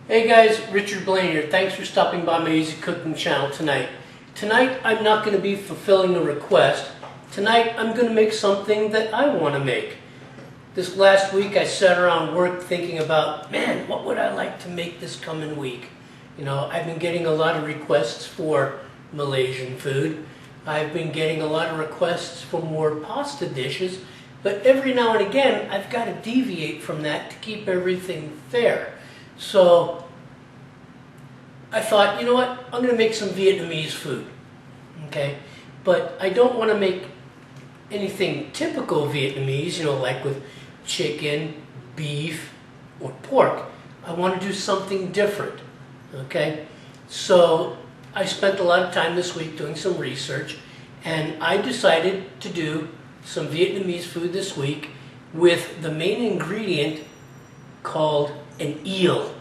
Hey guys, Richard Blaine here. Thanks for stopping by my Easy Cooking channel tonight. Tonight I'm not going to be fulfilling a request. Tonight I'm going to make something that I want to make. This last week I sat around work thinking about, man, what would I like to make this coming week? You know, I've been getting a lot of requests for Malaysian food. I've been getting a lot of requests for more pasta dishes, but every now and again I've got to deviate from that to keep everything fair. So I thought, you know what, I'm going to make some Vietnamese food, okay? But I don't want to make anything typical Vietnamese, you know, like with chicken, beef, or pork. I want to do something different, okay? So I spent a lot of time this week doing some research, and I decided to do some Vietnamese food this week with the main ingredient called an eel.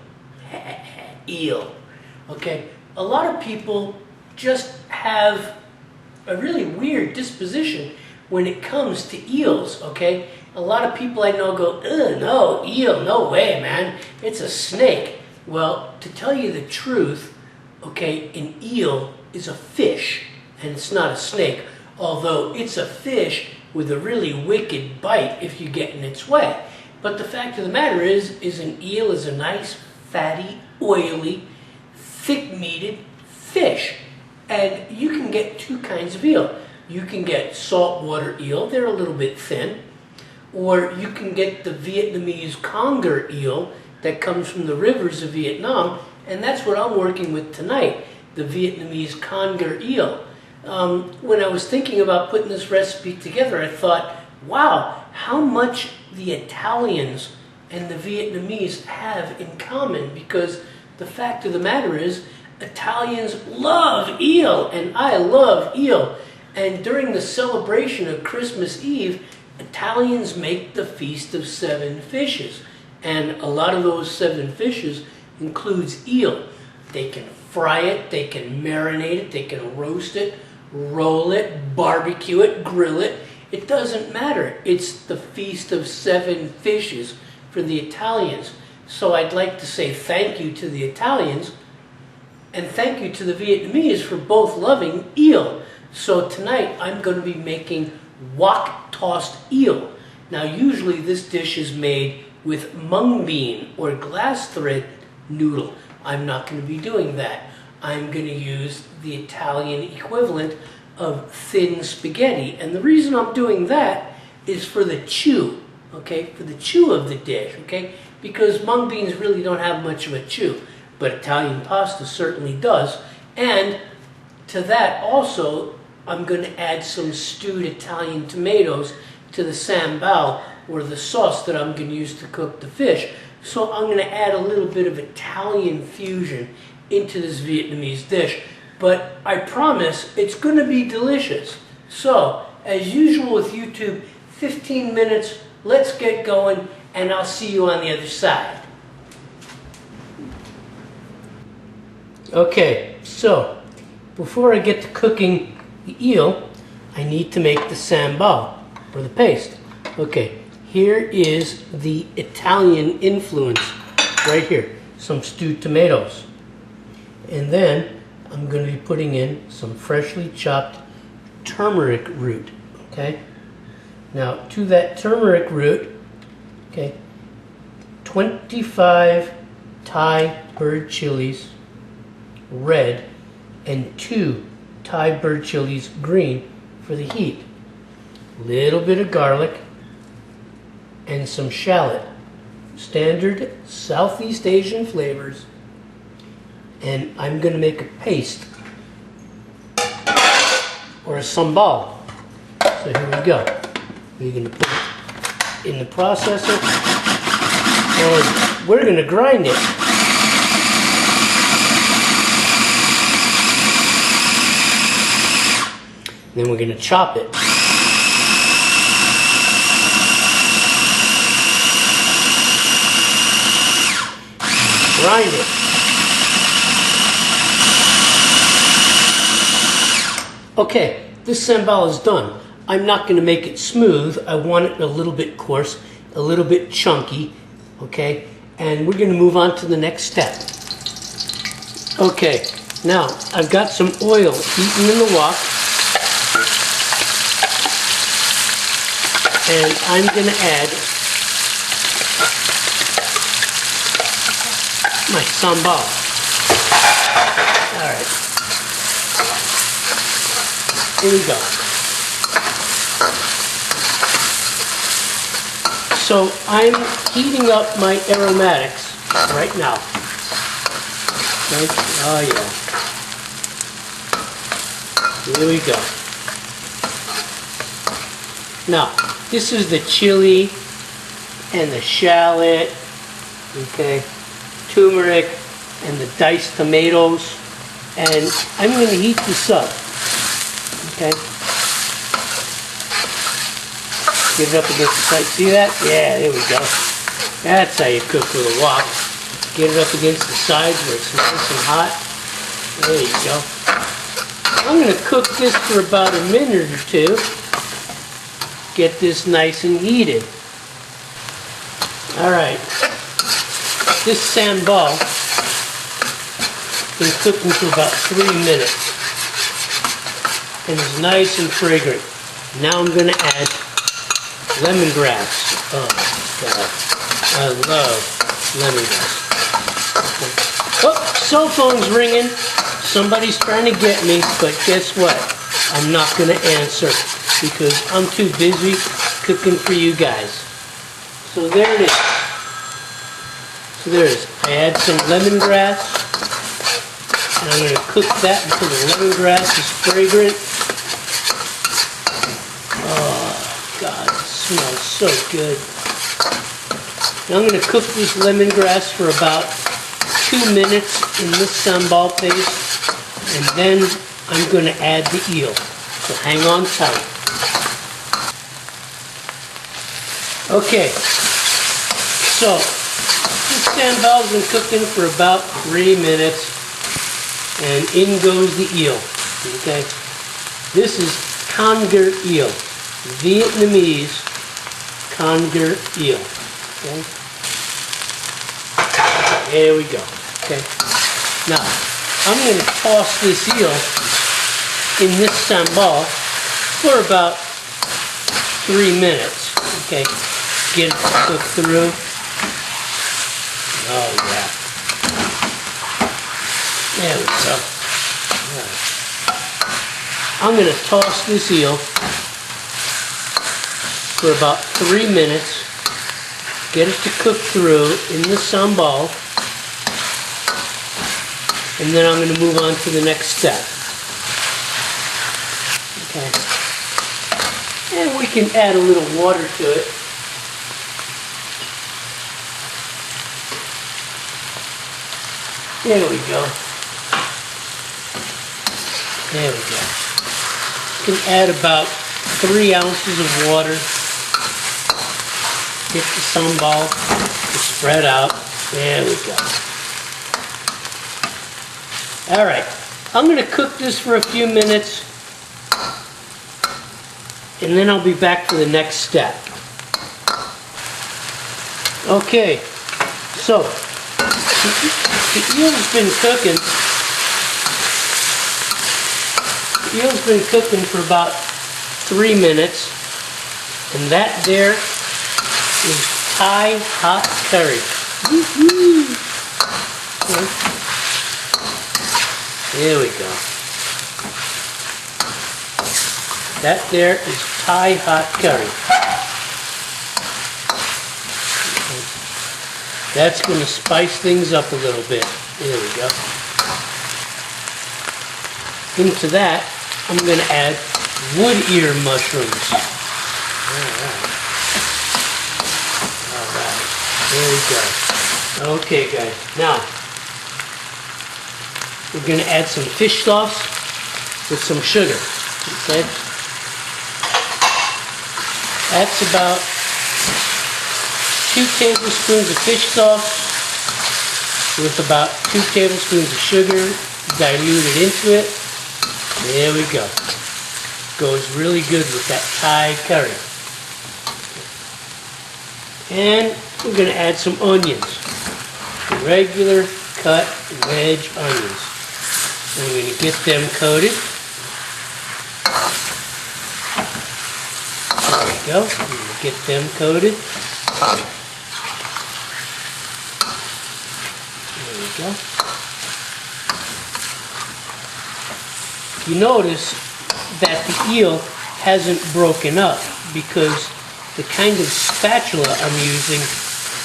Eel. Okay, a lot of people just have a really weird disposition when it comes to eels, okay? A lot of people I know go, ugh, no, eel, no way, man. It's a snake. Well, to tell you the truth, okay, an eel is a fish, and it's not a snake, although it's a fish with a really wicked bite if you get in its way. But the fact of the matter is an eel is a nice, fatty, oily, thick-meated fish. And you can get two kinds of eel. You can get saltwater eel, they're a little bit thin, or you can get the Vietnamese conger eel that comes from the rivers of Vietnam, and that's what I'm working with tonight, the Vietnamese conger eel. When I was thinking about putting this recipe together, I thought, wow, how much the Italians and the Vietnamese have in common, because the fact of the matter is Italians love eel and I love eel, and during the celebration of Christmas Eve Italians make the Feast of Seven Fishes, and a lot of those seven fishes includes eel. They can fry it, they can marinate it, they can roast it, roll it, barbecue it, grill it. It doesn't matter. It's the Feast of Seven Fishes for the Italians. So I'd like to say thank you to the Italians and thank you to the Vietnamese for both loving eel. So tonight I'm going to be making wok tossed eel. Now usually this dish is made with mung bean or glass thread noodle. I'm not going to be doing that. I'm going to use the Italian equivalent of thin spaghetti, and the reason I'm doing that is for the chew, okay, for the chew of the dish, okay, because mung beans really don't have much of a chew, but Italian pasta certainly does. And to that also I'm going to add some stewed Italian tomatoes to the sambal, or the sauce that I'm going to use to cook the fish. So I'm going to add a little bit of Italian fusion into this Vietnamese dish, but I promise it's going to be delicious. So, as usual with YouTube, 15 minutes, let's get going, and I'll see you on the other side. Okay, so, before I get to cooking the eel, I need to make the sambal, or the paste. Okay, here is the Italian influence, right here, some stewed tomatoes. And then I'm going to be putting in some freshly chopped turmeric root, okay? Now, to that turmeric root, okay, 25 Thai bird chilies, red, and 2 Thai bird chilies, green, for the heat. A little bit of garlic, and some shallot. Standard Southeast Asian flavors. And I'm going to make a paste, or a sambal. So here we go. We're going to put it in the processor, and we're going to grind it. Then we're going to chop it. Grind it. Okay, this sambal is done. I'm not going to make it smooth. I want it a little bit coarse, a little bit chunky, okay? and we're going to move on to the next step. Okay, now I've got some oil heating in the wok, and I'm going to add my sambal. All right, here we go. So I'm heating up my aromatics right now. Okay. Oh yeah. Here we go. Now, this is the chili and the shallot, okay, turmeric and the diced tomatoes, and I'm going to heat this up, okay. Get it up against the side. See that? Yeah, there we go. That's how you cook with a wok. Get it up against the sides where it's nice and hot. There you go. I'm going to cook this for about a minute or two. Get this nice and heated. Alright. This sambal been cooking for about 3 minutes. And it's nice and fragrant. Now I'm going to add lemongrass. Oh God, I love lemongrass. Okay. Oh, cell phone's ringing. Somebody's trying to get me, but guess what? I'm not going to answer because I'm too busy cooking for you guys. So there it is. So there it is. I add some lemongrass, and I'm going to cook that until the lemongrass is fragrant. God, it smells so good. Now I'm going to cook this lemongrass for about 2 minutes in this sambal paste, and then I'm going to add the eel. So hang on tight. Okay, so this sambal's been cooking for about 3 minutes, and in goes the eel. Okay, this is conger eel. Vietnamese conger eel. Okay. There we go. Okay. Now, I'm going to toss this eel in this sambal for about 3 minutes. Okay. Get it to cook through. Oh, yeah. There we go. All right. I'm going to toss this eel for about 3 minutes, get it to cook through in the sambal, and then I'm going to move on to the next step. Okay. And we can add a little water to it. There we go. There we go. You can add about 3 ounces of water. Get the sambal to spread out. There we go. Alright, I'm going to cook this for a few minutes, and then I'll be back for the next step. Okay, so the eel's been cooking. The eel's been cooking for about 3 minutes, and that there is Thai hot curry. Woo-hoo. Okay. There we go. That there is Thai hot curry. Okay. That's going to spice things up a little bit. There we go. Into that, I'm going to add wood ear mushrooms. Alright. There we go. Okay, guys. Now, we're going to add some fish sauce with some sugar. Okay? That's about 2 tablespoons of fish sauce with about 2 tablespoons of sugar diluted into it. There we go. Goes really good with that Thai curry. And we're going to add some onions. regular cut wedge onions. I'm going to get them coated. There we go. I'm going to get them coated. There we go. You notice that the eel hasn't broken up because the kind of spatula I'm using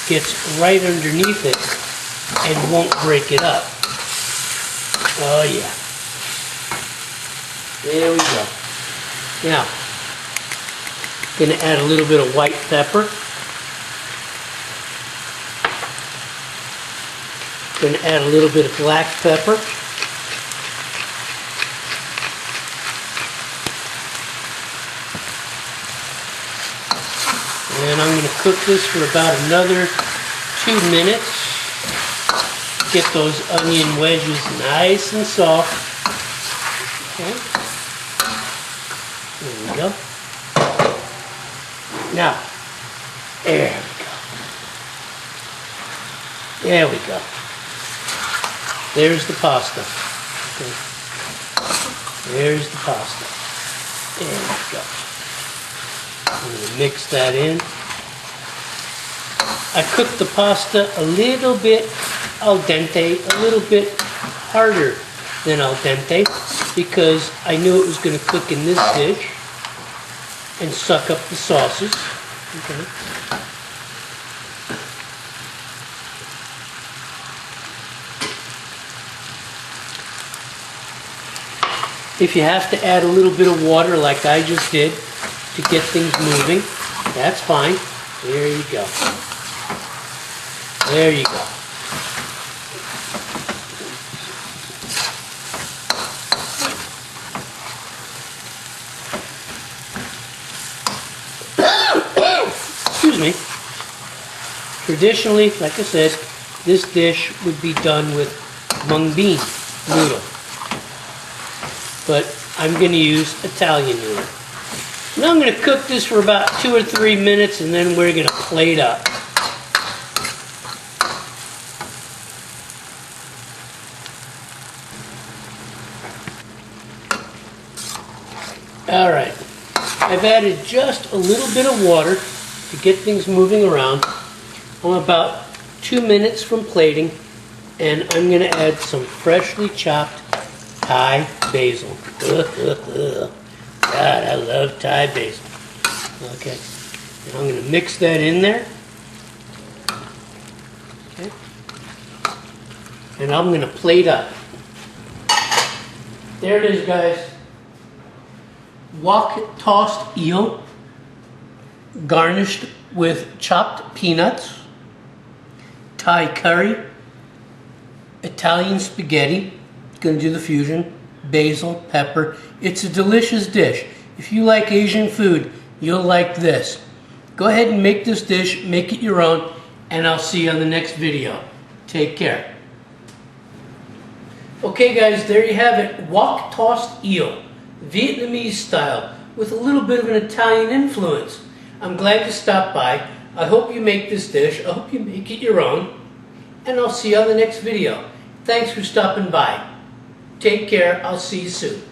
gets right underneath it and won't break it up. Oh yeah. There we go. Now, going to add a little bit of white pepper. Going to add a little bit of black pepper. And I'm going to cook this for about another 2 minutes. Get those onion wedges nice and soft. Okay. There we go. Now, there we go. There we go. There's the pasta. Okay. There's the pasta. There we go. I'm going to mix that in. I cooked the pasta a little bit al dente, a little bit harder than al dente, because I knew it was going to cook in this dish and suck up the sauces. Okay. If you have to add a little bit of water like I just did to get things moving, that's fine. There you go. There you go. Excuse me. Traditionally, like I said, this dish would be done with mung bean noodle. But I'm going to use Italian noodle. Now I'm going to cook this for about 2 or 3 minutes, and then we're going to plate up. Alright, I've added just a little bit of water to get things moving around. I'm about 2 minutes from plating, and I'm going to add some freshly chopped Thai basil. God, I love Thai basil. Okay, and I'm going to mix that in there. Okay, and I'm going to plate up. There it is, guys. Wok tossed eel, garnished with chopped peanuts, Thai curry, Italian spaghetti. Going to do the fusion, basil, pepper. It's a delicious dish. If you like Asian food, you'll like this. Go ahead and make this dish, make it your own, and I'll see you on the next video. Take care. Okay guys, there you have it. Wok tossed eel, Vietnamese style, with a little bit of an Italian influence. I'm glad you stopped by. I hope you make this dish. I hope you make it your own. And I'll see you on the next video. Thanks for stopping by. Take care. I'll see you soon.